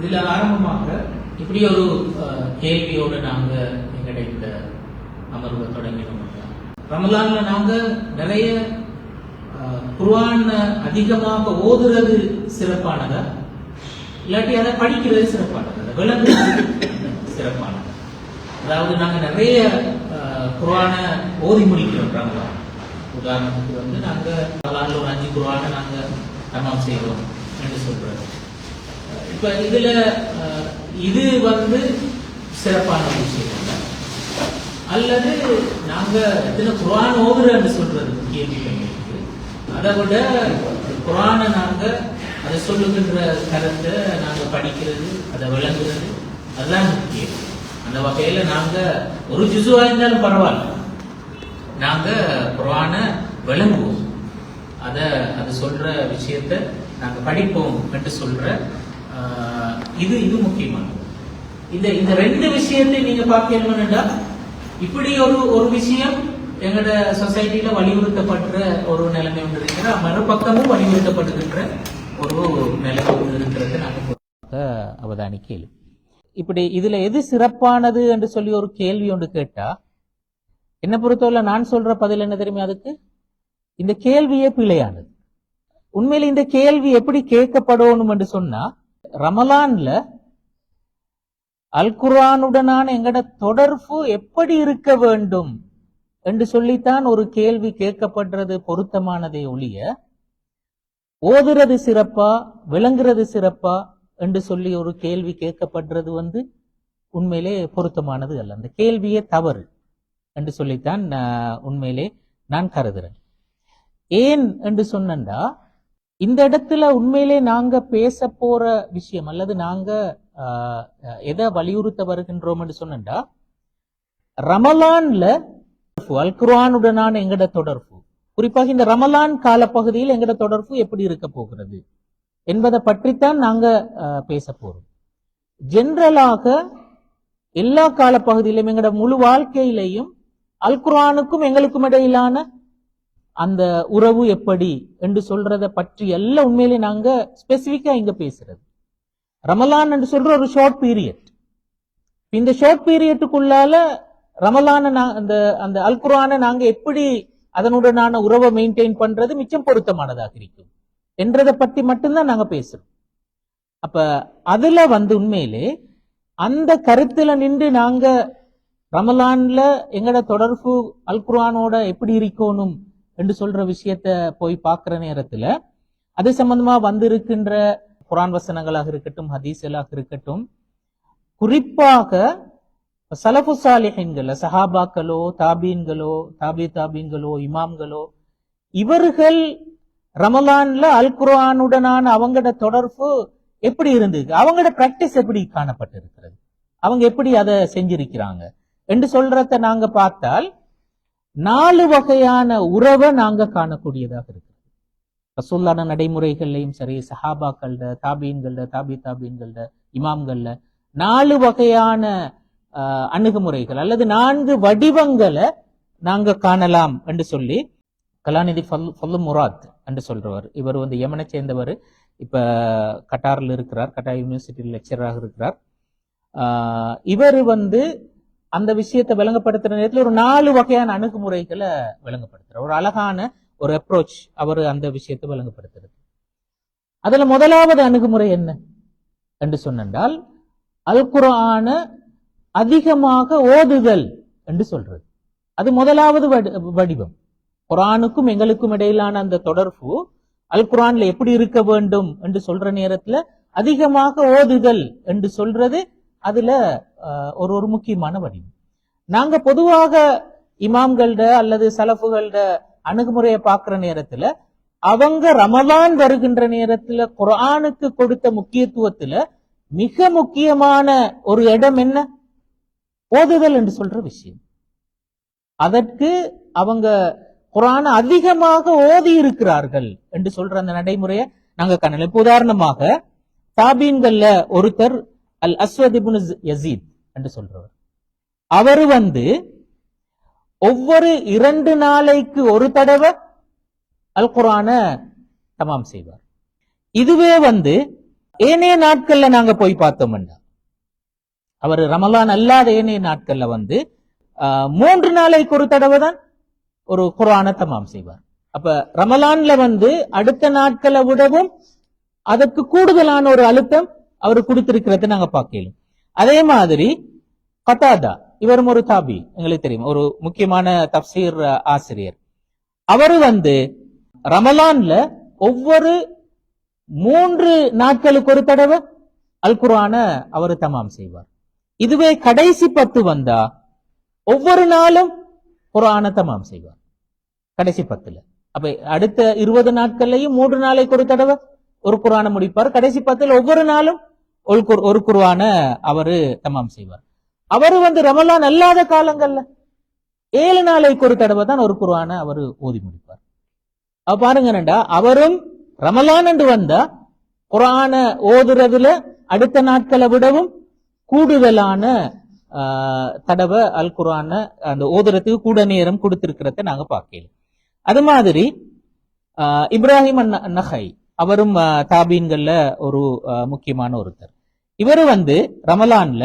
இதுல ஆரம்பமாக இப்படி ஒரு கேள்வியோட நாங்க எங்களுடைய இந்த அமர்வை தொடங்கினோம். ரமலான்ல நாங்க நிறைய குர்ஆன் அதிகமாக ஓதுறது சிறப்பானதா, இல்லாட்டி அதை படிக்கிறது சிறப்பானதா, அதை விளங்குறது சிறப்பானதா? அதாவது நாங்க நிறைய குர்ஆன ஓதி முடிக்கிறோம் ரமலான். உதாரணத்துக்கு நாங்க ரமலான்ல ஒரு 5 குர்ஆனை நாங்க தமாம் செய்வோம் என்று சொல்றது. இப்ப இதுல இது சிறப்பான விஷயம் இல்லை, அல்லது நாங்க எத்தனை குர்ஆன் ஓதுறன்னு சொல்றது கேள்வி எங்களுக்கு. அதை விட குர்ஆனை நாங்க அதை சொல்லுகின்ற கருத்தை நாங்க படிக்கிறது, அதை விளங்குறது, அதுதான் முக்கியம். அந்த வகையில நாங்க ஒரு ஜுசுவா இருந்தாலும் பரவாயில்ல, நாங்க குர்ஆனை விளங்குவோம், அது சொல்ற விஷயத்த நாங்க படிப்போம் என்று சொல்ற இது முக்கியமானது. இந்த ரெண்டு விஷயத்தை நீங்க பார்க்கணும்னா, இப்படி ஒரு விஷயம் எங்கட சொசைட்டில வலியுறுத்தப்படுற ஒரு நிலைமை ஒன்று இருக்கிற, மறுபக்கமும் வலியுறுத்தப்படுகின்ற ஒரு நிலைமை ஒன்று இருக்கிறது நாங்க அவதானிக்கல. இப்படி இதுல எது சிறப்பானது என்று சொல்லி ஒரு கேள்வி ஒன்று கேட்டா, என்ன பொறுத்தவரை நான் சொல்ற பதில் என்ன தெரியுமா? அதுக்கு இந்த கேள்வியே பிழையானது. உண்மையில இந்த கேள்வி எப்படி கேட்கப்படணும் என்று சொன்னா, ரமலான்ல அல் குர்ஆனுடனான எங்கட தொடர்பு எப்படி இருக்க வேண்டும் என்று சொல்லித்தான் ஒரு கேள்வி கேட்கப்படுறது பொருத்தமானதே ஒழிய, ஓதுறது சிறப்பா விளங்குறது சிறப்பா என்று சொல்லி ஒரு கேள்வி கேட்கப்படுறது உண்மையிலே பொருத்தமானது அல்ல. அந்த கேள்வியே தவறு என்று சொல்லித்தான் உண்மையிலே நான் கருதுறேன். ஏன் என்று சொன்னா, இந்த இடத்துல உண்மையிலே நாங்க பேச போற விஷயம் அல்லது நாங்க எதை வலியுறுத்த வருகின்றோம் என்று சொன்னா, ரமலான்ல அல் குர்ஆனுடனான எங்கட தொடர்பு, குறிப்பாக இந்த ரமலான் காலப்பகுதியில் எங்கட தொடர்பு எப்படி இருக்க போகிறது என்பதை பற்றித்தான் நாங்க பேச போறோம். ஜெனரலாக எல்லா காலப்பகுதியிலும் எங்கட முழு வாழ்க்கையிலையும் அல் குர்ஆனுக்கும் எங்களுக்கும் இடையிலான அந்த உறவு எப்படி என்று சொல்றத பற்றி எல்லாம் உண்மையிலே நாங்க ஸ்பெசிபிக்கா இங்க பேசுறது. ரமலான் என்று சொல்ற ஒரு ஷார்ட் பீரியட். இந்த ஷார்ட் பீரியட்டுக்குள்ளால ரமலான அந்த அல் குர்ஆனை நாங்க எப்படி அதனுடனான உறவை மெயின்டைன் பண்றது மிச்சம் பொருத்தமானதாக இருக்கும் என்றதை பற்றி மட்டும்தான் நாங்க பேசுறோம். அப்ப அதுல உண்மையிலே அந்த கருத்துல நின்று நாங்க ரமலான்ல எங்கட தொடர்பு அல் குர்ஆனோட எப்படி இருக்கணும் என்று சொல்ற விஷயத்த போய் பார்க்கிற நேரத்துல அது சம்பந்தமா வந்திருக்கின்ற குர்ஆன் வசனங்களாக இருக்கட்டும், ஹதீஸ்களாக இருக்கட்டும், குறிப்பாக சலஃபு சாலிஹீன்கள், சஹாபாக்களோ தாபீன்களோ தாபீன்களோ இமாம்களோ, இவர்கள் ரமலான்ல அல் குர்ஆனுடனான அவங்களோட தொடர்பு எப்படி இருந்தது, அவங்களோட பிராக்டிஸ் எப்படி காணப்பட்டிருக்கிறது, அவங்க எப்படி அதை செஞ்சிருக்கிறாங்க என்று சொல்றத நாங்க பார்த்தால் 4 வகையான உறவை நாங்க காணக்கூடியதாக இருக்கு. ரசூலுல்லாஹ் நடைமுறைகள்லையும் சரி, சஹாபாக்கள்ட, தாபீன்கள்ட, தாபீன்கள்ட, இமாம்கள்ல 4 வகையான அணுகுமுறைகள் அல்லது 4 வடிவங்களை நாங்க காணலாம் என்று சொல்லி கலாநிதி ஃபல்லு முராத் என்று சொல்றவர். இவர் யமனை சேர்ந்தவர், இப்ப கட்டாரில் இருக்கிறார், கட்டார் யூனிவர்சிட்டியில் லெக்சராக இருக்கிறார். இவர் அந்த விஷயத்தை விளங்கப்படுத்துற நேரத்தில் ஒரு 4 வகையான அணுகுமுறைகளை விளங்கப்படுத்துறார். ஒரு அழகான ஒரு அப்ரோச் அவர் அந்த விஷயத்தை விளங்கப்படுத்துறது. அதுல முதலாவது அணுகுமுறை என்ன என்று சொன்னால், அல் குர்ஆன அதிகமாக ஓதுதல் என்று சொல்றது. அது முதலாவது வடிவம். குர்ஆனுக்கும் எங்களுக்கும் இடையிலான அந்த தொடர்பு அல் குர்ஆன்ல எப்படி இருக்க வேண்டும் என்று சொல்ற நேரத்துல அதிகமாக ஓதுதல் என்று சொல்றது அதுல ஒரு முக்கியமான வடிவம். நாங்க பொதுவாக இமாம்கள்ட அல்லது சலஃபுகள்ட அணுகுமுறையை பார்க்கிற நேரத்துல அவங்க ரமலான் வருகின்ற நேரத்துல குர்ஆனுக்கு கொடுத்த முக்கியத்துவத்துல மிக முக்கியமான ஒரு இடம் என்ன? ஓதுதல் என்று சொல்ற விஷயம். அதற்கு அவங்க குர்ஆனை அதிகமாக ஓதி இருக்கிறார்கள் என்று சொல்ற அந்த நடைமுறையை நாங்க காணலாம். இப்ப உதாரணமாக தாபீன்கள்ல ஒருத்தர் அல் அஸ்வத் இப்னு யஸீத் என்று சொல்றவர். அவரு ஒவ்வொரு 2 நாளைக்கு ஒரு தடவை அல் குர்ஆனை தமாம் செய்வார். இதுவே ஏனைய நாட்கள்ல நாங்க போய் பார்த்தோம்னா, அவர் ரமலான் அல்லாத ஏனைய நாட்கள்ல 3 நாளைக்கு ஒரு தடவை தான் ஒரு குர்ஆனை தமாம் செய்வார். அப்ப ரமலான்ல அடுத்த நாட்களை விடவும் அதற்கு கூடுதலான ஒரு அழுத்தம் அவர் கொடுத்திருக்கிறத நாங்க பார்க்கலாம். அதே மாதிரி கதாதா, இவரும் ஒரு தாபி, எங்களுக்கு தெரியும், ஒரு முக்கியமான தப்சீர் ஆசிரியர். அவரு ரமலான்ல ஒவ்வொரு 3 நாட்களுக்கு ஒரு தடவை அல் குர்ஆன அவர் தமாம் செய்வார். இதுவே கடைசி 10 வந்தா ஒவ்வொரு நாளும் குர்ஆனை தமாம் செய்வார் கடைசி 10ல. அப்ப அடுத்த 20 நாட்கள்லயும் 3 நாளைக்கு ஒரு தடவை ஒரு குர்ஆனை முடிப்பார். கடைசி 10ல ஒவ்வொரு நாளும் ஒரு குர்ஆனை அவரு தமாம் செய்வார். அவரு ரமலான் அல்லாத காலங்கள்ல 7 நாளைக்கு ஒரு தடவை தான் ஒரு குர்ஆனை அவரு ஓதி முடிப்பார். அப்ப பாருங்க, அவரும் ரமலான் என்று வந்தா குர்ஆனை ஓதுறதுல அடுத்த நாட்களை விடவும் கூடுதலான தடவை அல் குர்ஆனை அந்த ஓதுறதுக்கு கூட நேரம் கொடுத்திருக்கிறத நாங்க பார்க்கலாம். அது மாதிரி இப்ராஹிம் நஹை, அவரும் தாபீன்கள்ல ஒரு முக்கியமான ஒருத்தர். இவரு ரமலான்ல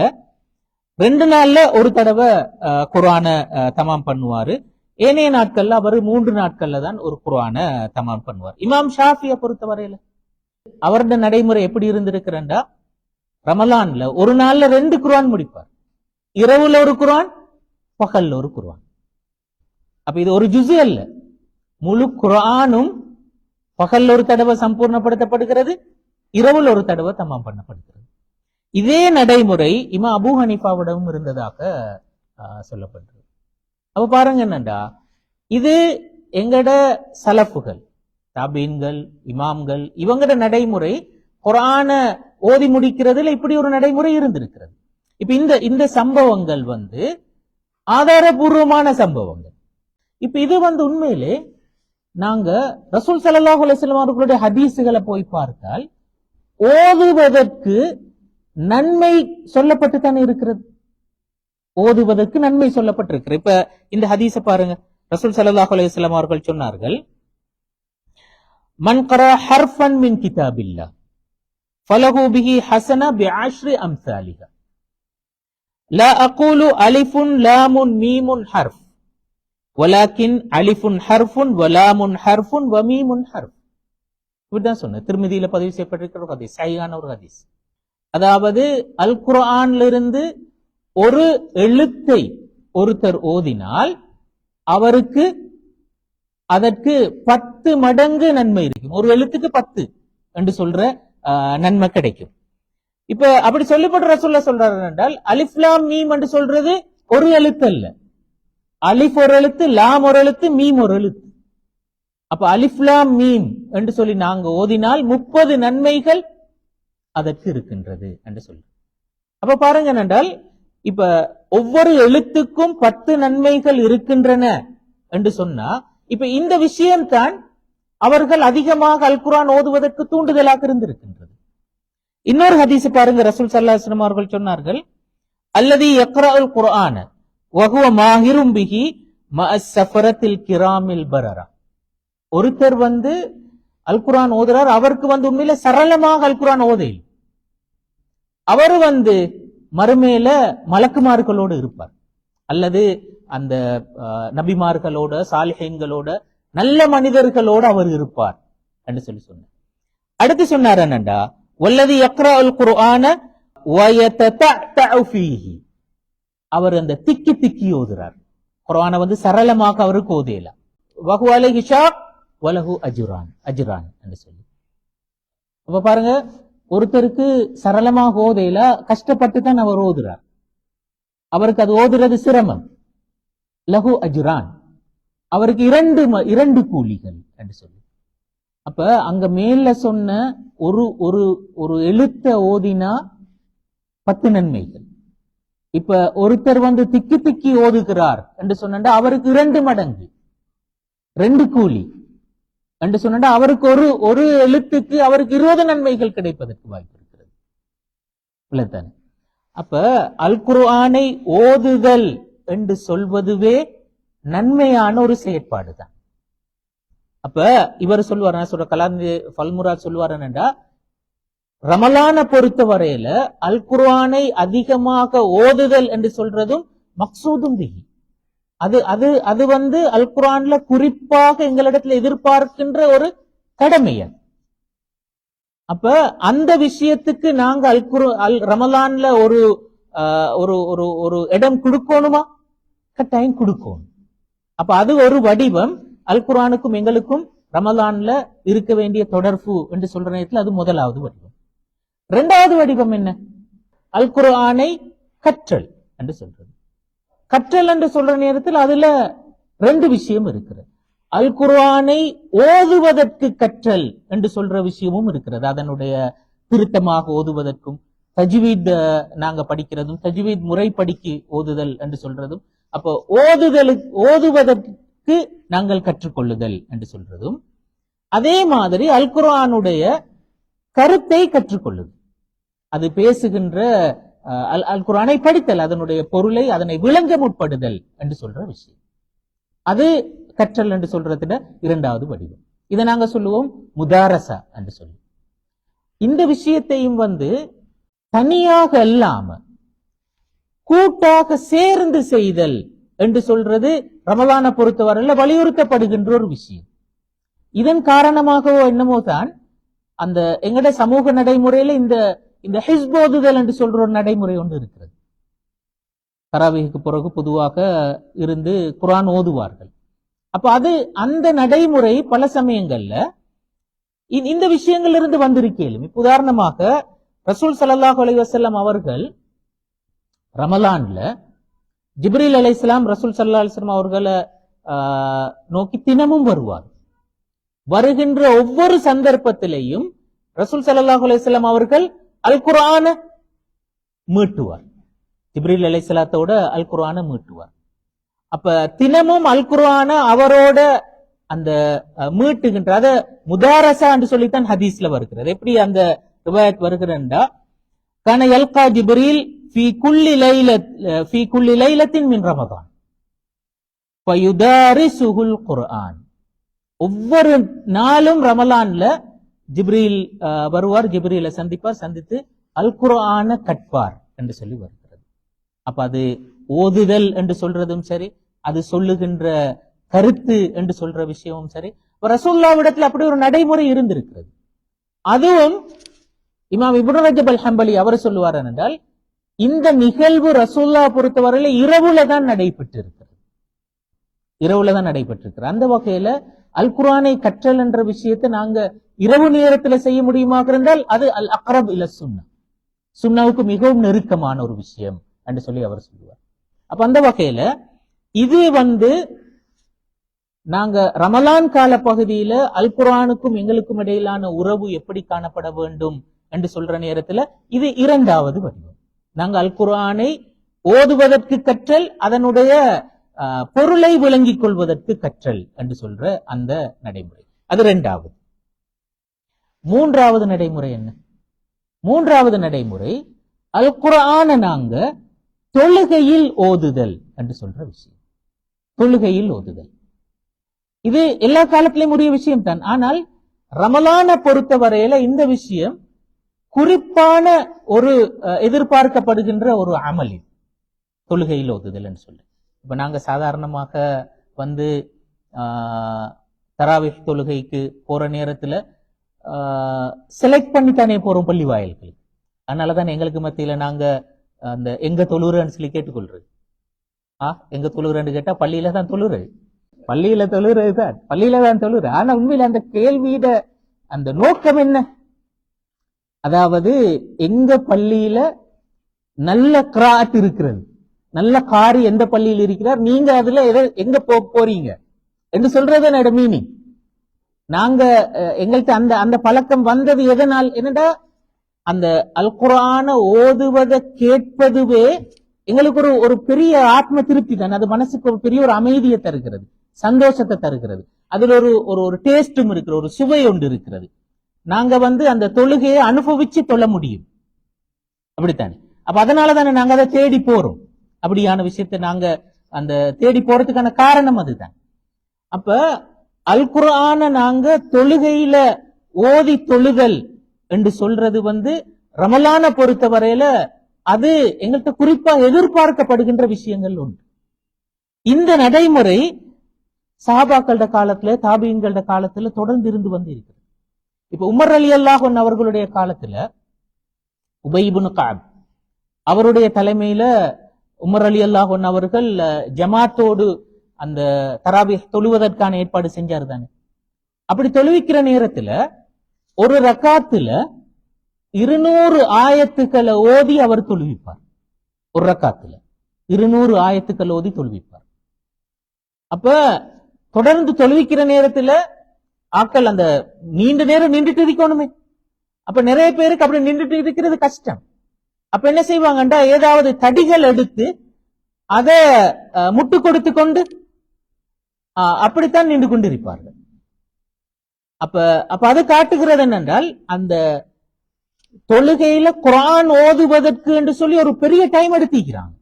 2 நாள்ல ஒரு தடவை குர்ஆனை தமாம் பண்ணுவாரு. ஏனைய நாட்கள்ல அவர் 3 நாட்கள்ல தான் ஒரு குர்ஆனை தமாம் பண்ணுவார். இமாம் ஷாஃபியை பொறுத்தவரையில அவருடைய நடைமுறை எப்படி இருந்திருக்கிறண்டா, ரமலான்ல ஒரு நாள்ல 2 குர்ஆன் முடிப்பார். இரவுல ஒரு குர்ஆன், பகல்ல ஒரு குர்ஆன். அப்ப இது ஒரு ஜுஸு அல்ல, முழு குர்ஆனும் பகல்ல ஒரு தடவை சம்பூர்ணப்படுத்தப்படுகிறது, இரவுல ஒரு தடவை தமாம் பண்ணப்படுகிறது. இதே நடைமுறை இமாம் அபூ ஹனீஃபாவிடமும் இருந்ததாக சொல்லப்படுகிறது. அப்ப பாருங்க என்னண்டா, இது எங்கட சலஃபுகள், தாபீன்கள், இமாம்கள், இவங்கட நடைமுறை குர்ஆனை ஓதி முடிக்கிறதுல இப்படி ஒரு நடைமுறை இருந்திருக்கிறது. இப்ப இந்த சம்பவங்கள் ஆதாரபூர்வமான சம்பவங்கள். இப்ப இது உண்மையிலே நாங்க ரசூல் ஸல்லல்லாஹு அலைஹி வஸல்லம் அவர்களுடைய ஹதீஸுகளை போய் பார்த்தால் ஓதுவதற்கு நன்மை சொல்லப்பட்டு தானே இருக்கிறது. ஓதுவதற்கு நன்மை சொல்லப்பட்டிருக்கிறது. இப்ப இந்த ஹதீஸை பாருங்க. ரசூல் ஸல்லல்லாஹு அலைஹி வஸல்லம் அவர்கள் சொன்னார்கள், மன் கரா ஹர்ஃபன் மின் கிதாபில்லாஹ் ஃபலஹு பிஹி ஹஸனா பிஅஷ்ரி அம்சாலிஹா லா அகூலு அலிஃபுன் லாமுன் மீமுன் ஹர்ஃப் வலாக்கின் அலிஃபுன் ஹர்ஃபுன் வலாமுன் ஹர்ஃபுன் வமீமுன் ஹர்ஃப். இப்படிதான் சொன்ன திருமதியில பதிவு செய்யப்பட்டிருக்கிற ஒரு ஹதீஸ், சஹீஹான ஒரு ஹதீஸ். அதாவது அல் குர்ஆன்ல இருந்து ஒரு எழுத்தை ஒருத்தர் ஓதினால் அவருக்கு அதற்கு 10 மடங்கு நன்மை இருக்கும். ஒரு எழுத்துக்கு 10 என்று சொல்ற நன்மை கிடைக்கும். இப்ப அப்படி சொல்லப்பட்ட ரசூலுல்லாஹ் சொல்றாரு என்றால், அலிஃப் லாம் மீம் என்று சொல்றது ஒரு எழுத்து அல்ல. அலிஃப் ஒரு எழுத்து, லாம் ஒரு எழுத்து, மீம் ஒரு எழுத்து. அப்ப அலிஃப் லாம் மீம் என்று சொல்லி நாங்க ஓதினால் 30 நன்மைகள் அதற்கு இருக்கின்றது என்று சொல்லி. அப்ப பாருங்க என்றால், இப்ப ஒவ்வொரு எழுத்துக்கும் 10 நன்மைகள் இருக்கின்றன என்று சொன்னா, இப்ப இந்த விஷயம்தான் அவர்கள் அதிகமாக அல் குர்ஆன் ஓதுவதற்கு தூண்டுதலாக இருந்திருக்கின்றது. இன்னொரு ஹதீஸ் பாருங்க. ரசூல் ஸல்லல்லாஹு அலைஹி வஸல்லம் அவர்கள் சொன்னார்கள், அல்லதி யக்ரஉல் குர்ஆன வஹுவ மாஹிரும் பிஹி மஅஸ் ஸஃபரத்தில் கிராமில் பரரா. ஒருத்தர் அல் குர்ஆன் ஓதுறார், அவருக்கு உண்மையில சரளமாக அல் குர்ஆன் ஓதையில் அவரு மறுமையில மலக்குமார்களோடு இருப்பார், அல்லது அந்த நபிமார்களோட, சாலிஹீன்களோட, நல்ல மனிதர்களோடு அவர் இருப்பார் என்று சொல்லி சொன்னார். அடுத்து சொன்னார் என்னண்டா, வல்லதி யக்ரஉல் குர்ஆன வ யததஅ ஃபீஹி. அவர் அந்த திக்கி திக்கி ஓதுறார். குர்ஆனை சரளமாக அவருக்கு ஓதலாம். வஹு அலைஹி ஷாக் வலஹு அஜ்ரான் என்று சொல்லி. அப்ப பாருங்க, ஒருத்தருக்கு சரளமாக ஓதையில கஷ்டப்பட்டு தான் அவர் ஓதுறார், அவருக்கு அது ஓதுறது சிரமம். லஹு அஜ்ரான், அவருக்கு 2 கூலிகள் என்று சொல்லி. அப்ப அங்க மேல சொன்ன ஒரு எழுத்த ஓதினா 10 நன்மைகள். இப்ப ஒருத்தர் திக்கி திக்கி ஓதுகிறார் என்று சொன்னா அவருக்கு 2 மடங்கு 2 கூலி என்று சொன்னா அவருக்கு ஒரு எழுத்துக்கு அவருக்கு 20 நன்மைகள் கிடைப்பதற்கு வாய்ப்பு இருக்கிறது. இல்லத்தானே? அப்ப அல் குர்ஆனை ஓதுதல் என்று சொல்வதுவே நன்மையான ஒரு செயற்பாடு தான். அப்ப இவர் சொல்லுவார், நான் சொல்ற கலாந்தி பல்முராத் சொல்லுவார் என்னண்டா, ரமலான பொறுத்த வரையில அல் குர்ஆனை அதிகமாக ஓதுதல் என்று சொல்றதும் மக்சூதும் பிஹி. அது அது அது வந்து அல் குர்ஆன்ல குறிப்பாக எங்களிடத்துல எதிர்பார்க்கின்ற ஒரு கடமை. அப்ப அந்த விஷயத்துக்கு நாங்க ரமலான்ல ஒரு ஒரு ஒரு ஒரு இடம் கொடுக்கணுமா? கட்டாயம் கொடுக்கணும். அப்ப அது ஒரு வடிவம். அல் குர்ஆனுக்கும் எங்களுக்கும் ரமலான்ல இருக்க வேண்டிய தொடர்பு என்று சொல்ற நேரத்தில் அது முதலாவது வடிவம். இரண்டாவது வடிவம் என்ன? அல் குர்ஆனை கற்றல் என்று சொல்றது. கற்றல் என்று சொல்ற நேரத்தில் அதுல ரெண்டு விஷயம் இருக்கிறது. அல் குர்ஆனை ஓதுவதற்கு கற்றல் என்று சொல்ற விஷயமும் இருக்கிறது. அதனுடைய திருத்தமாக ஓதுவதற்கும், தஜ்வீத் நாங்க படிக்கிறதும், தஜ்வீத் முறைப்படிக்கு ஓதுதல் என்று சொல்றதும், அப்போ ஓதுவதற்கு நாங்கள் கற்றுக்கொள்ளுதல் என்று சொல்றதும், அதே மாதிரி அல் குர்ஆனுடைய கருத்தை கற்றுக்கொள்ளுதல், அது பேசுகின்ற அல் குர்ஆனை படித்தல், அதனுடைய பொருளை அதனை விளங்க முற்படுதல் என்று சொல்ற விஷயம். அது கற்றல் என்று சொல்றதுல இரண்டாவது வடிவம். இதை நாங்க சொல்லுவோம் முதாரசா என்று சொல்லுவோம். இந்த விஷயத்தையும் வந்து தனியாக இல்லாம கூட்டாக சேர்ந்து செய்தல் என்று சொல்றது ரமலான பொறுத்தவரையில வலியுறுத்தப்படுகின்ற ஒரு விஷயம். இதன் காரணமாகவோ என்னமோ தான் அந்த எங்கட சமூக நடைமுறையில இந்த ஹிஸ்போதுதல் என்று சொல்ற ஒரு நடைமுறை ஒன்று இருக்கிறது. தராவீஹுக்கு பிறகு பொதுவாக இருந்து குர்ஆன் ஓதுவார்கள். அப்ப அது அந்த நடைமுறை பல சமயங்கள்ல இந்த விஷயங்கள் இருந்து வந்திருக்கேன். உதாரணமாக ரசூல் ஸல்லல்லாஹு அலைஹி வஸல்லம் அவர்கள் ரமலான்ல ஜிப்ரீல் அலைஹிஸ்ஸலாம் ரசூல் ஸல்லல்லாஹு அலைஹி வஸல்லம் அவர்களை நோக்கி தினமும் வருவார். வருகின்ற ஒவ்வொரு சந்தர்ப்பத்திலேயும் ரசூல் ஸல்லல்லாஹு அலைஹி வஸல்லம் அவர்கள் அல் குர்ஆன மீட்டுவார். ஜிப்ரீல் அலைஹிஸ்ஸலாத்தோட அல் குர்ஆன மீட்டுவார். அப்ப தினமும் அல் குர்ஆன அவரோட அந்த மீட்டுகின்ற அத முதாரசா என்று சொல்லித்தான் ஹதீஸ்ல வருகிறது. எப்படி அந்த ரிவாயத் வருகிறதா, கான யல்கா ஜிப்ரீல் ஃபீ குல்லி லைலத்தின் மின் ரமதான் ஃபயுதாரிசுல் குர்ஆன். ஒவ்வொரு நாளும் ரமலான்ல ஜிப்ரீல் வருவார், ஜிப்ரீலை சந்திப்பார், சந்தித்து அல் குர்ஆன கற்பார் என்று சொல்லி வருகிறது. அப்ப அது ஓதுதல் என்று சொல்றதும் சரி, அது சொல்லுகின்ற கருத்து என்று சொல்ற விஷயமும் சரி, ரசூலுல்லாஹ்விடத்தில் அப்படி ஒரு நடைமுறை இருந்திருக்கிறது. அதுவும் இமாம் இப்னு ரஜப் அல் ஹம்பலி அவர் சொல்லுவார் என்றால், இந்த நிகழ்வு ரசூலுல்லாஹ் பொறுத்தவரையில இரவுல தான் நடைபெற்றிருக்கிறது. இரவுல தான் நடைபெற்றிருக்கிறது. அந்த வகையில அல் குர்ஆனை கற்றல் என்ற விஷயத்தை நாங்க இரவு நேரத்தில் செய்ய முடியுமாக இருந்தால் அது அல் அக்ரப் இல சுன்னா, சுன்னாவுக்கு மிகவும் நெருக்கமான ஒரு விஷயம் என்று சொல்லி அவர் சொல்லுவார். அப்ப அந்த வகையில இது வந்து நாங்க ரமலான் கால பகுதியில அல் குர்ஆனுக்கும் எங்களுக்கும் இடையிலான உறவு எப்படி காணப்பட வேண்டும் என்று சொல்ற நேரத்துல இது இரண்டாவது வடிவம். நாங்க அல் குர்ஆனை ஓதுவதற்கு கற்றல், அதனுடைய பொருளை விளங்கிக் கொள்வதற்கு கற்றல் என்று சொல்ற அந்த நடைமுறை, அது இரண்டாவது. மூன்றாவது நடைமுறை என்ன? மூன்றாவது நடைமுறை அல் குர்ஆனை நாங்க தொழுகையில் ஓதுதல் என்று சொல்ற விஷயம். தொழுகையில் ஓதுதல் இது எல்லா காலத்திலையும் உரிய விஷயம் தான். ஆனால் ரமலானை பொறுத்த வரையில இந்த விஷயம் குறிப்பான ஒரு எதிர்பார்க்கப்படுகின்ற ஒரு அமலி, தொழுகையில் ஓதுதல் என்று சொல்லி. இப்ப நாங்க சாதாரணமாக வந்து தராவிஹ் தொழுகைக்கு போற நேரத்துல செலக்ட் பண்ணித்தானே போறோம் பள்ளி வாயில்கள். அதனாலதான் எங்களுக்கு மத்தியில நாங்க அந்த எங்க தொழுறன்னு சொல்லி கேட்டுக்கொள்றது. எங்க தொழுறன்னு கேட்டா பள்ளியில தான் தொழுறு, பள்ளியில தொழுறதுதான், பள்ளியில தான் தொழுறு. ஆனா உண்மையில அந்த கேள்வியிட அந்த நோக்கம் என்ன? அதாவது எங்க பள்ளியில நல்ல கிராத் இருக்கிறது, நல்ல காரி எந்த பள்ளியில் இருக்கிறார், நீங்க அதுல எங்க போறீங்க என்று சொல்றது என்னோட மீனிங். நாங்க எங்கள்கிட்ட அந்த அந்த பழக்கம் வந்தது எதனால்? என்னடா அந்த அல் குர்ஆனை ஓதுவதை கேட்பதுவே எங்களுக்கு ஒரு பெரிய ஆத்ம திருப்தி தான். அது மனசுக்கு ஒரு பெரிய ஒரு அமைதியை தருகிறது, சந்தோஷத்தை தருகிறது. அதுல ஒரு டேஸ்டும் இருக்கிற, ஒரு சுவை ஒன்று இருக்கிறது. நாங்க வந்து அந்த தொழுகையை அனுபவிச்சு தொழ முடியும், அப்படித்தானே? அப்ப அதனால தானே நாங்க அதை தேடி போறோம். அப்படியான விஷயத்தை நாங்க அந்த தேடி போறதுக்கான காரணம் அதுதான். அப்ப அல் குர்ஆன நாங்க தொழுகையில ஓதி தொழுதல் என்று சொல்றது ரமலான பொறுத்த வரையில அது எங்கள்கிட்ட குறிப்பா எதிர்பார்க்கப்படுகின்ற விஷயங்கள் உண்டு. இந்த நடைமுறை சஹாபாக்களோட காலத்துல தாபீன்களோட காலத்துல தொடர்ந்து இருந்து இருக்கிறது. இப்ப உமர் ரலியல்லாஹு அன்ஹு அவர்களுடைய காலத்துல உபய் இப்னு கஅப் அவருடைய தலைமையில உமர் ரலியல்லாஹு அன்ஹு அவர்கள் ஜமாத்தோடு அந்த தராபீஹ் தொழுவதற்கான ஏற்பாடு செஞ்சாரு தானே. அப்படி தொழுவிக்கிற நேரத்துல ஒரு ரக்காத்துல 200 ஆயத்துக்களை ஓதி அவர் தொழுவிப்பார். ஒரு ரக்காத்துல 200 ஆயத்துக்கள் ஓதி தொழுவிப்பார். அப்ப தொடர்ந்து தொழுவிக்கிற நேரத்துல ஆக்கள் அந்த நீண்ட நேரம் நின்றுட்டு இருக்கணுமே. அப்ப நிறைய பேருக்கு அப்படி நின்றுட்டு இருக்கிறது கஷ்டம். அப்ப என்ன செய்வாங்கண்டா ஏதாவது தடிகள் எடுத்து அதை முட்டு கொடுத்து கொண்டு அப்படித்தான் நின்று கொண்டிருப்பார்கள். அப்ப அது காட்டுகிறது என்னென்றால் அந்த தொழுகையில குர்ஆன் ஓதுவதற்கு என்று சொல்லி ஒரு பெரிய டைம் எடுத்திக்கிறாங்க.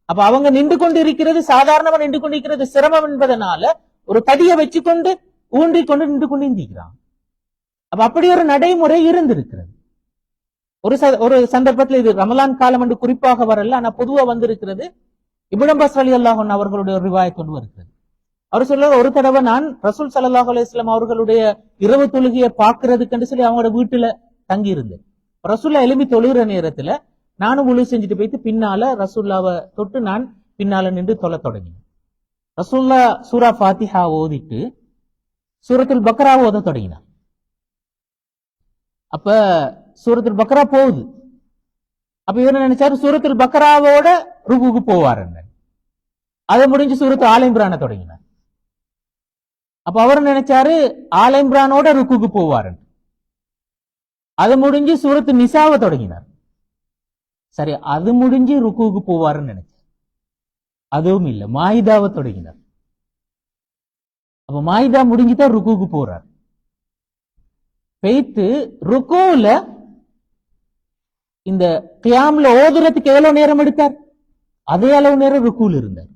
அப்ப அவங்க நின்று கொண்டு இருக்கிறது சாதாரணமா நின்று கொண்டிருக்கிறது சிரமம் என்பதனால ஒரு தடியை வச்சுக்கொண்டு ஊன்றி கொண்டு நின்று கொண்டு இருந்திருக்கிறாங்க. அப்ப அப்படி ஒரு நடைமுறை இருந்திருக்கிறது. ஒரு சந்தர்ப்பத்தில் இது ரமலான் காலம் என்று குறிப்பாக வரல, ஆனா பொதுவா வந்திருக்கிறது. இப்னு அப்பாஸ் ரலியல்லாஹு அன்ஹு அவர்களுடைய ஒரு ரிவாயத் கொண்டு வருகிறது. அவர் சொல்ல ஒரு தடவை நான் ரசூல் ஸல்லல்லாஹு அலைஹி வஸல்லம் அவர்களுடைய இரவு தொழுகையை பார்க்கிறதுக்கு சொல்லி அவங்களோட வீட்டுல தங்கி இருந்தேன். ரசூல்லா எழுப்பி தொழுகிற நேரத்துல நானும் உழு செஞ்சுட்டு போயிட்டு பின்னால ரசூல்லாவை தொட்டு நான் பின்னால நின்று தொழ தொடங்கினேன். ரசூல்லா சூரா ஃபாத்திஹா ஓதிட்டு சூரத்துல் பக்ரா ஓத தொடங்கினார். அப்ப சூரத்துல் பக்ரா போகுது. அப்ப இவர் நினைச்சாரு சூரத்துல் பக்ராவோட ருகுக்கு போவார். அதை முடிஞ்சு சூரத்து ஆல இம்ரான தொடங்கினார். அப்ப அவர் நினைச்சாரு ஆல இம்ரானோட ருக்குக்கு போவார். அது முடிஞ்சு சூரத்து நிசாவை தொடங்கினார். சரி, அது முடிஞ்சு ருக்குக்கு போவாருன்னு நினைச்சார். அதுவும் இல்ல, மாயிதாவை தொடங்கினார். அப்ப மாயிதா முடிஞ்சுதான் ருக்குக்கு போறார். பெய்த்து ருக்குல இந்த கியாம்ல ஓதுறதுக்கு எவ்வளவு நேரம் எடுத்தார்? அதே அளவு நேரம் ருக்குல இருந்தார்.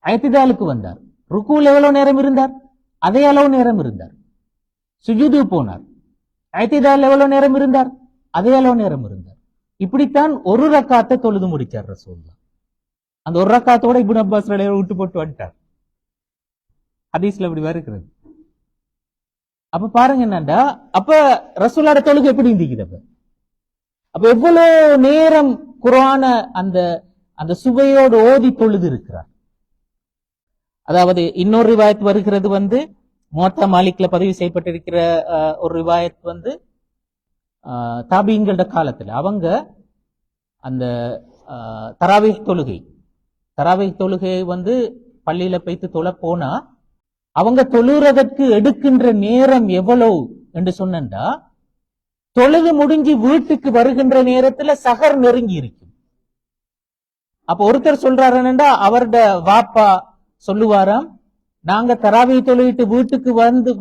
ஐத்திதாலுக்கு வந்தார். ருக்குல எவ்வளவு நேரம் இருந்தார்? அதே அளவு நேரம் இருந்தார். சுஜூது போனார். ஐத்திதால் எவ்வளவு நேரம் இருந்தார்? அதே அளவு நேரம் இருந்தார். இப்படித்தான் ஒரு ரக்காத்தை தொழுது முடிச்சார் ரசூலுல்லாஹ். அந்த ஒரு ரக்காத்தோட இப்னு அப்பாஸ் ரலியல்லாஹு விட்டு போட்டு வந்துட்டார். ஹதீஸ்ல இப்படி வருகிறது. அப்ப பாருங்க என்னண்டா, அப்ப ரசூலுல்லாஹ் தொழுகை எப்படி இருந்துக்குது? அப்ப எவ்வளவு நேரம் குர்ஆன அந்த அந்த சுவையோடு ஓதி தொழுது இருக்கிறார். அதாவது இன்னொரு ரிவாயத் வருகிறது முவத்தா மாலிக்ல பதிவு செய்யப்பட்டிருக்கிற ஒரு ரிவாயத் தாபீன்களோட காலத்துல அவங்க அந்த தராவீஹ் தொழுகை பள்ளியில போய்த்து தொழ போனா அவங்க தொழுறதற்கு எடுக்கின்ற நேரம் எவ்வளவு என்று சொன்னா தொழுது முடிஞ்சு வீட்டுக்கு வருகின்ற நேரத்துல சஹர் நெருங்கி இருக்கும். அப்ப ஒருத்தர் சொல்றாருன்னா அவரோட வாப்பா சொல்லுவாராம், நாங்க தராவி தொழுவிட்டு வீட்டுக்கு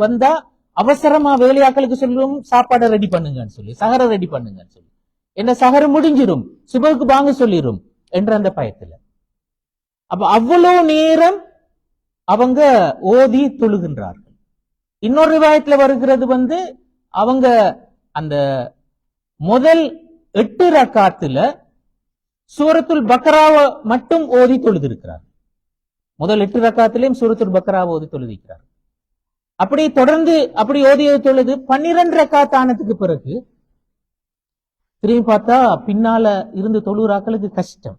வந்தா அவசரமா வேலையாக்களுக்கு சொல்லுவோம் சாப்பாடை ரெடி பண்ணுங்கன்னு சொல்லி, சஹரை ரெடி பண்ணுங்கன்னு சொல்லி, என்ன சஹர் முடிஞ்சிரும் சுபகுக்கு வாங்க சொல்லிரும் என்ற அந்த பயத்துல. அப்ப அவ்வளவு நேரம் அவங்க ஓதி தொழுகின்றார்கள். இன்னொரு ரிவாயத்துல வருகிறது அவங்க அந்த முதல் 8 ரக்காத்துல சூரத்துல் பக்ராவை மட்டும் ஓதி தொழுதிருக்கிறார். முதல் 8 ரக்காத்திலையும் சூரத்துல் பக்ராவை ஓதி தொழுதிருக்கிறார். அப்படி தொடர்ந்து அப்படி ஓதிய தொழுது 12 ரக்காத் ஆனதுக்கு பிறகு திரும்பி பார்த்தா பின்னால இருந்து தொழுறாக்களுக்கு கஷ்டம்.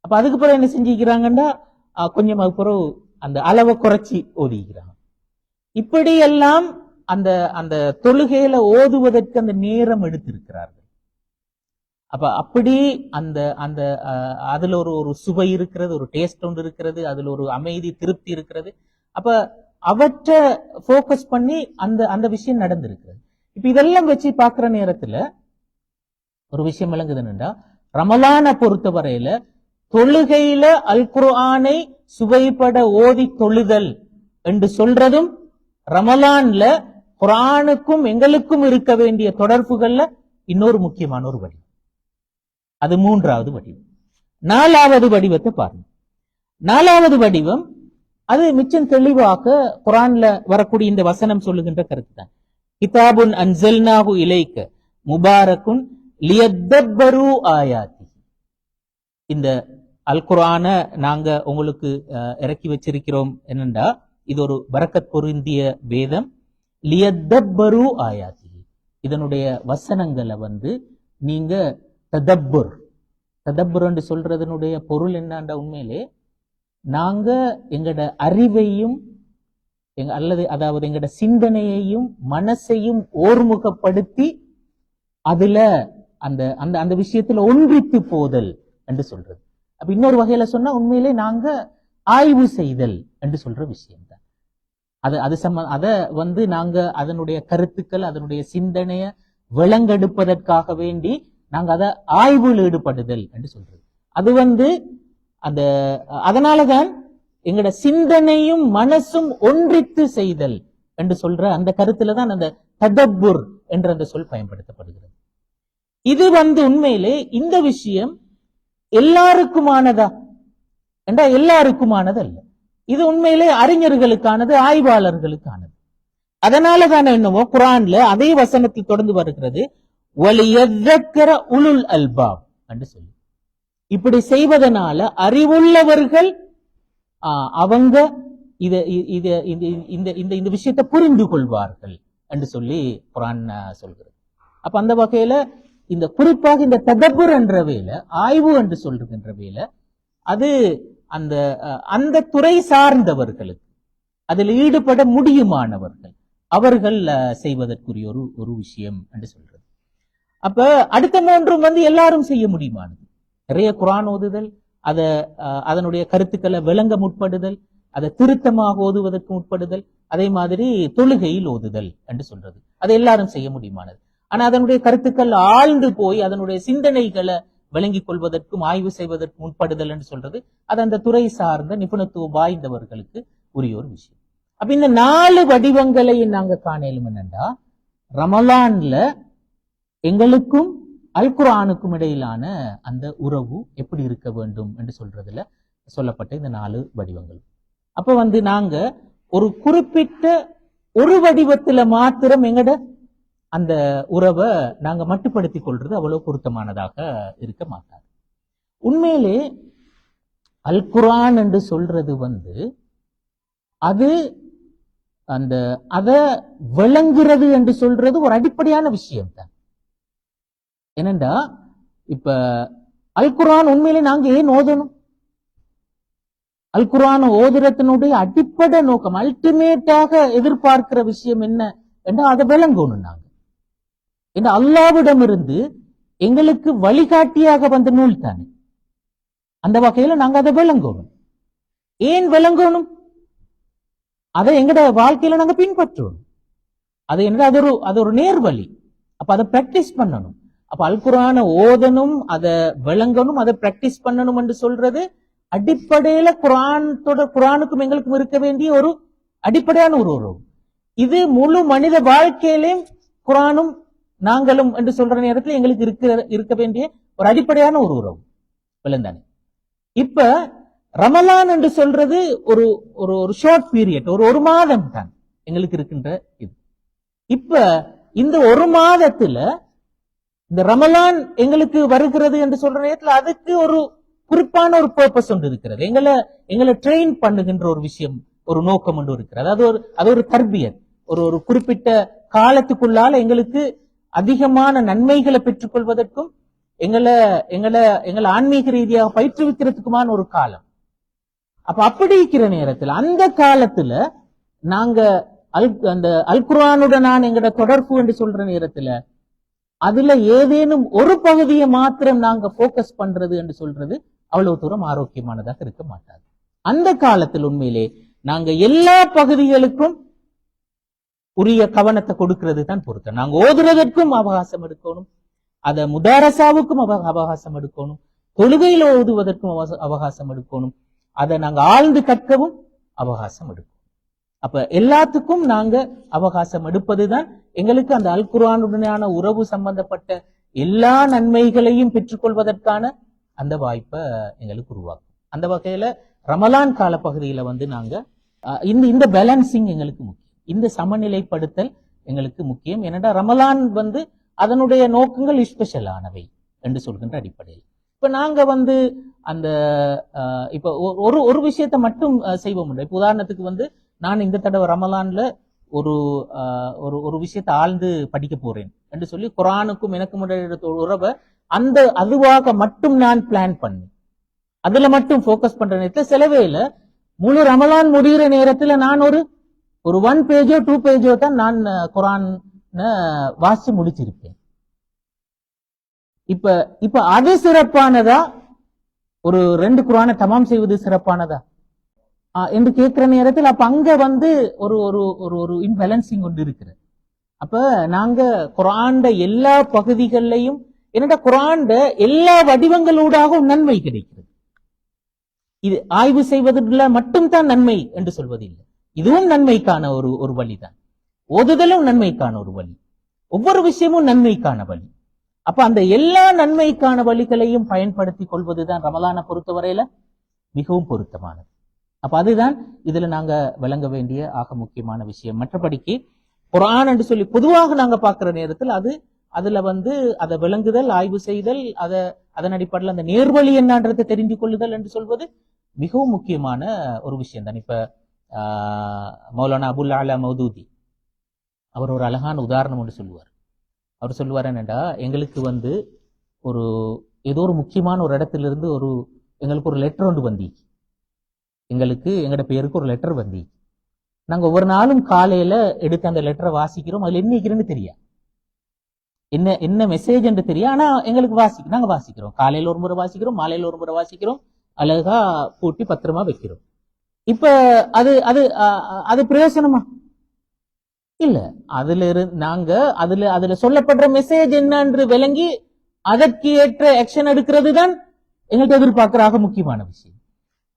அப்ப அதுக்கு பிறகு என்ன செஞ்சுக்கிறாங்கன்னா கொஞ்சம் அது பிறகு அந்த அளவை குறைச்சி ஓதிக்கிறாங்க. இப்படி எல்லாம் அந்த அந்த தொழுகையில ஓதுவதற்கு அந்த நேரம் எடுத்திருக்கிறார்கள். அப்ப அப்படி அந்த அந்த அதுல ஒரு சுவை இருக்கிறது, ஒரு டேஸ்ட் ஒன்று இருக்கிறது, அதுல ஒரு அமைதி திருப்தி இருக்கிறது. அப்ப அவற்றை போக்கஸ் பண்ணி அந்த அந்த விஷயம் நடந்திருக்கிறது. இப்ப இதெல்லாம் வச்சு பாக்குற நேரத்துல ஒரு விஷயம் விளங்குது என்னன்னா, ரமலானை பொறுத்த வரையில தொழுகையில அல் குர்ஆனை சுவைப்பட ஓதி தொழுதல் என்று சொல்றதும் ரமலான்ல குர்ஆனுக்கும் எங்களுக்கும் இருக்க வேண்டிய தொடர்புகள்ல இன்னொரு முக்கியமான ஒரு வடிவம். அது 3வது வடிவம். 4வது வடிவத்தை பாருங்க. 4வது வடிவம் அது மிச்சம் தெளிவாக குர்ஆன்ல வரக்கூடிய இந்த வசனம் சொல்லுகின்ற கருத்து தான். கிதாபுன் அன்சல்னாஹு இலைக்க முபாரக்குன் லியத்தப்பரு ஆயாத்தி. இந்த அல் குர்ஆன நாங்க உங்களுக்கு இறக்கி வச்சிருக்கிறோம் என்னண்டா, இது ஒரு பரக்கத் பொருந்திய வேதம். லியத்தப்பரு ஆயாத்தி, இதனுடைய வசனங்களை நீங்க ததப்புர் என்று சொல்றதனுடைய பொருள் என்னண்டா, உண்மையிலே நாங்க எங்கட அறிவையும் அதாவது எங்கட சிந்தனையையும் மனசையும் ஓர்முகப்படுத்தி அதுல அந்த அந்த அந்த விஷயத்துல ஒன்றித்து போதல் என்று சொல்றது. அப்ப இன்னொரு வகையில சொன்னா உண்மையிலே நாங்க ஆய்வு செய்தல் என்று சொல்ற விஷயம் தான். அத நாங்க அதனுடைய கருத்துக்கள் அதனுடைய சிந்தனைய விளங்கெடுப்பதற்காக வேண்டி நாங்க அதை ஆய்வில் ஈடுபடுதல் என்று சொல்றது. அது அந்த அதனாலதான் எங்கட சிந்தனையும் மனசும் ஒன்றித்து செய்தல் என்று சொல்ற அந்த கருத்துல தான் அந்த ததப்புர் என்ற அந்த சொல் பயன்படுத்தப்படுகிறது. இது உண்மையிலே இந்த விஷயம் எல்லாருக்குமானதா என்றா எல்லாருக்குமானது அல்ல. இது உண்மையிலே அறிஞர்களுக்கானது, ஆய்வாளர்களுக்கானது. அதனாலதான் என்னவோ குர்ஆன்ல அதே வசனத்தில் தொடர்ந்து வருகிறது, வலியذكر உலுல் அல்பாப் என்று சொல்லி. இப்படி செய்வதனால அறிவுள்ளவர்கள் அவங்க இந்த விஷயத்தை புரிந்து கொள்வார்கள் என்று சொல்லி குர்ஆன் சொல்கிறது. அப்ப அந்த வகையில இந்த குறிப்பாக இந்த ததப்புர் என்ற வேலை, ஆய்வு என்று சொல்கின்ற வேலை, அது அந்த அந்த துறை சார்ந்தவர்களுக்கு, அதில் ஈடுபட முடியுமானவர்கள் அவர்கள் செய்வதற்குரிய ஒரு விஷயம் என்று சொல்றது. அப்ப அடுத்த மூன்றும் எல்லாரும் செய்ய முடியுமானது. நிறைய குர்ஆன் ஓதுதல், அதனுடைய கருத்துக்களை விளங்க முற்படுதல், அதை திருத்தமாக ஓதுவதற்கு முற்படுதல், அதே மாதிரி தொழுகையில் ஓதுதல் என்று சொல்றது. அது எல்லாரும் செய்ய முடியுமானது. ஆனா அதனுடைய கருத்துக்கள் ஆழ்ந்து போய் அதனுடைய சிந்தனைகளை விளங்கிக் கொள்வதற்கும் ஆய்வு செய்வதற்கு முற்படுதல் என்று சொல்றது, அது அந்த துறை சார்ந்த நிபுணத்துவம் வாய்ந்தவர்களுக்கு உரிய ஒரு விஷயம். அப்ப இந்த 4 வடிவங்களை நாங்க காணலும். என்னண்டா, ரமலான்ல எங்களுக்கும் அல் குர்ஆனுக்கும் இடையிலான அந்த உறவு எப்படி இருக்க வேண்டும் என்று சொல்றதுல சொல்லப்பட்ட இந்த 4 வடிவங்கள். அப்ப நாங்க ஒரு குறிப்பிட்ட ஒரு வடிவத்துல மாத்திரம் எங்கட அந்த உறவை நாங்க மட்டுப்படுத்திக் கொள்றது அவ்வளவு பொருத்தமானதாக இருக்க மாட்டாது. உண்மையிலே அல் குர்ஆன் என்று சொல்றது அது அத விளங்குறது என்று சொல்றது ஒரு அடிப்படையான விஷயம் தான். என்னண்டா, இப்ப அல் குர்ஆன் உண்மையிலே நாங்க ஏன் ஓதணும்? அல் குர்ஆன் ஓதுறத்தினுடைய அடிப்படை நோக்கம், அல்டிமேட்டாக எதிர்பார்க்கிற விஷயம் என்ன என்றா அதை விளங்கணும். நாங்க இந்த அல்லாஹ்விடமிருந்து எங்களுக்கு வழிகாட்டியாக வந்த நூல் தானே. அந்த வகையில நாங்க அதை விளங்கணும். ஏன் விளங்கணும்? அதை எங்கட வாழ்க்கையில நாங்க பின்பற்றணும். அது என்ன, அது ஒரு நேர்வழி. அப்ப அதை பிராக்டிஸ் பண்ணணும். அப்ப அல் குர்ஆன ஓதணும், அதை விளங்கணும், அதை பிராக்டிஸ் பண்ணணும் என்று சொல்றது அடிப்படையில குர்ஆனுக்கும் எங்களுக்கும் இருக்க வேண்டிய ஒரு அடிப்படையான ஒரு உறவு. இது முழு மனித வாழ்க்கையிலும் குர்ஆனும் நாங்களும் என்று சொல்ற நேரத்தில் எங்களுக்கு இருக்க வேண்டிய ஒரு அடிப்படையான ஒரு உறவு. விளந்தானே? இப்ப ரமலான் என்று சொல்றது ஒரு ஒரு ஷார்ட் பீரியட், ஒரு மாதம் தான் எங்களுக்கு இருக்கின்ற இது. இப்ப இந்த ஒரு மாதத்துல இந்த ரமலான் எங்களுக்கு வருகிறது என்று சொல்ற நேரத்தில் அதுக்கு ஒரு குறிப்பான ஒரு பர்பஸ் ஒன்று இருக்கிறது. எங்களை ட்ரெயின் பண்ணுகின்ற ஒரு விஷயம், ஒரு நோக்கம் ஒன்று இருக்கிறது. அது ஒரு தர்பியத். ஒரு குறிப்பிட்ட காலத்துக்குள்ளால எங்களுக்கு அதிகமான நன்மைகளை பெற்றுக் கொள்வதற்கும் எங்களை ஆன்மீக ரீதியாக பயிற்றுவிக்கிறதுக்குமான ஒரு காலம். அப்படி இருக்கிற நேரத்தில் அந்த காலத்துல நாங்க அந்த அல் குர்ஆனுடனான எங்கட தொடர்பு என்று சொல்ற நேரத்துல அதுல ஏதேனும் ஒரு பகுதியை மாத்திரம் நாங்க போக்கஸ் பண்றது என்று சொல்றது அவ்வளவு தூரம் ஆரோக்கியமானதாக இருக்க மாட்டாது. அந்த காலத்தில் உண்மையிலே நாங்க எல்லா பகுதிகளுக்கும் உரிய கவனத்தை கொடுக்கிறது தான் பொருத்தம். நாங்க ஓதுறதற்கும் அவகாசம் எடுக்கணும், அத முதாரசாவுக்கும் அவகாசம் எடுக்கணும், தொழுகையில ஓதுவதற்கும் அவகாசம் எடுக்கணும், அதை நாங்க ஆழ்ந்து கற்கவும் அவகாசம் எடுக்கணும். அப்ப எல்லாத்துக்கும் நாங்க அவகாசம் எடுப்பதுதான் எங்களுக்கு அந்த அல் குர்ஆனுடனான உறவு சம்பந்தப்பட்ட எல்லா நன்மைகளையும் பெற்றுக்கொள்வதற்கான அந்த வாய்ப்பை எங்களுக்கு உருவாக்கும். அந்த வகையில ரமலான் கால பகுதியில நாங்க இந்த இந்த பேலன்சிங் எங்களுக்கு முக்கியம், இந்த சமநிலைப்படுத்தல் எங்களுக்கு முக்கியம். ஏனென்றா ரமலான் அதனுடைய நோக்கங்கள் ஸ்பெஷலானவை என்று சொல்கின்ற அடிப்படையில் இப்ப நாங்க அந்த இப்ப ஒரு ஒரு விஷயத்தை மட்டும் செய்வோம். இப்ப உதாரணத்துக்கு நான் இந்த தடவை ரமலான்ல ஒரு ஒரு விஷயத்தை ஆழ்ந்து படிக்க போறேன் என்று சொல்லி குர்ஆனுக்கும் எனக்கும் உறவை அதுவாக மட்டும் நான் பிளான் பண்ணி அதுல மட்டும் போக்கஸ் பண்ற நேரத்துல செலவேல முழு ரமலான் முடிகிற நேரத்துல நான் ஒரு 1 பேஜோ 2 பேஜோ தான் நான் குர்ஆன் வாசிச்சு முடிச்சிருப்பேன். இப்ப இப்ப அது சிறப்பானதா ஒரு 2 குர்ஆனை தமாம் செய்வது சிறப்பானதா என்று கேட்கிற நேரத்தில் அப்ப அங்க ஒரு ஒரு ஒரு ஒரு இன்பேலன்சிங் ஒன்று இருக்கிறது. அப்ப நாங்க குர்ஆன் எல்லா பகுதிகளிலையும் என்னடா குர்ஆன் எல்லா வடிவங்களூடாக நன்மை கிடைக்கிறது. இது ஆய்வு செய்வதில் மட்டும்தான் நன்மை என்று சொல்வதில்லை, இதுவும் நன்மைக்கான ஒரு வழிதான். ஓதுதலும் நன்மைக்கான ஒரு வழி, ஒவ்வொரு விஷயமும் நன்மைக்கான வழி. அப்ப அந்த எல்லா நன்மைக்கான வழிகளையும் பயன்படுத்தி கொள்வதுதான் ரமலானை பொறுத்தவரையில மிகவும் பொருத்தமானது. அப்ப அதுதான் இதுல நாங்க விளங்க வேண்டிய ஆக முக்கியமான விஷயம். மற்றபடிக்கு குர்ஆன் என்று சொல்லி பொதுவாக நாங்க பார்க்கிற நேரத்தில் அதுல அதை விளங்குதல், ஆய்வு செய்தல், அதன் அடிப்படையில் அந்த நேர்வழி என்னன்றதை தெரிந்து கொள்ளுதல் என்று சொல்வது மிகவும் முக்கியமான ஒரு விஷயம் தான். இப்ப மௌலானா அபுல் அலா மௌதூதி அவர் ஒரு அழகான உதாரணம் ஒன்று சொல்லுவார். அவர் சொல்லுவார் என்னடா, எங்களுக்கு ஒரு ஏதோ ஒரு முக்கியமான ஒரு இடத்திலிருந்து எங்களுக்கு ஒரு லெட்டர் ஒன்று வந்தி, எங்கட பேருக்கு ஒரு லெட்டர் வந்தி. நாங்க ஒவ்வொரு நாளும் காலையில எடுத்து அந்த லெட்டரை வாசிக்கிறோம். அதுல என்ன இருக்கிறேன்னு தெரியா, என்ன மெசேஜ் என்று தெரியும். ஆனா எங்களுக்கு நாங்க வாசிக்கிறோம், காலையில ஒரு முறை வாசிக்கிறோம், மாலையில ஒரு முறை வாசிக்கிறோம், அழகா பூட்டி பத்திரமா வைக்கிறோம். இப்ப அது அது அது பிரயோசனமா இல்ல. அதுல சொல்லப்படுற மெசேஜ் என்னன்று விளங்கி அதற்கு ஏற்ற ஆக்ஷன் எடுக்கிறது தான் எங்களுக்கு எதிர்பார்க்கிற முக்கியமான விஷயம்.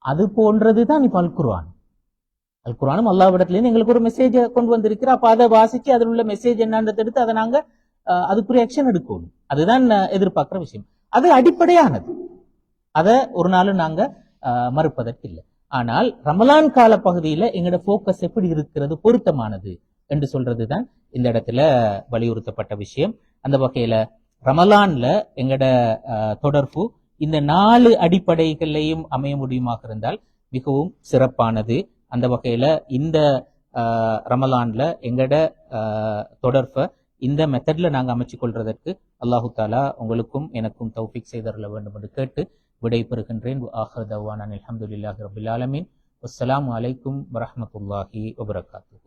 அது போன்றதுதான் இப்ப அல் குர்ஆனும் அல்லாஹ்விடத்திலிருந்து எங்களுக்கு ஒரு மெசேஜ் கொண்டு வந்திருக்கிற. அப்ப அதை வாசிச்சு அதில் உள்ள மெசேஜ் என்னன்றதை எடுத்து அதை நாங்க அதுக்குரிய ஆக்ஷன் எடுக்கணும். அதுதான் எதிர்பார்க்கிற விஷயம். அது அடிப்படையானது, அதை ஒரு நாளும் நாங்க மறுப்பதற்கு இல்லை. ஆனால் ரமலான் கால பகுதியில எங்களோட போக்கஸ் எப்படி இருக்கிறது, பொருத்தமானது என்று சொல்றதுதான் இந்த இடத்துல வலியுறுத்தப்பட்ட விஷயம். அந்த வகையில ரமலான்ல எங்கட தொடர்பு இந்த 4 அடிப்படைகளையும் அமைய முடியுமாக இருந்தால் மிகவும் சிறப்பானது. அந்த வகையில இந்த ரமலான்ல எங்கட தொடர்பை இந்த மெத்தட்ல நாங்க அமைச்சு கொள்றதற்கு அல்லாஹு தாலா உங்களுக்கும் எனக்கும் தௌஃபீக் செய்தருள வேண்டும் என்று கேட்டு விடை பெறுகின்றேன். ஆஹிரு தஅவானா அல்ஹம்துலில்லாஹி ரப்பில் ஆலமீன். வஸ்ஸலாமு அலைக்கும் வரஹ்மத்துல்லாஹி வபரகாத்துஹு.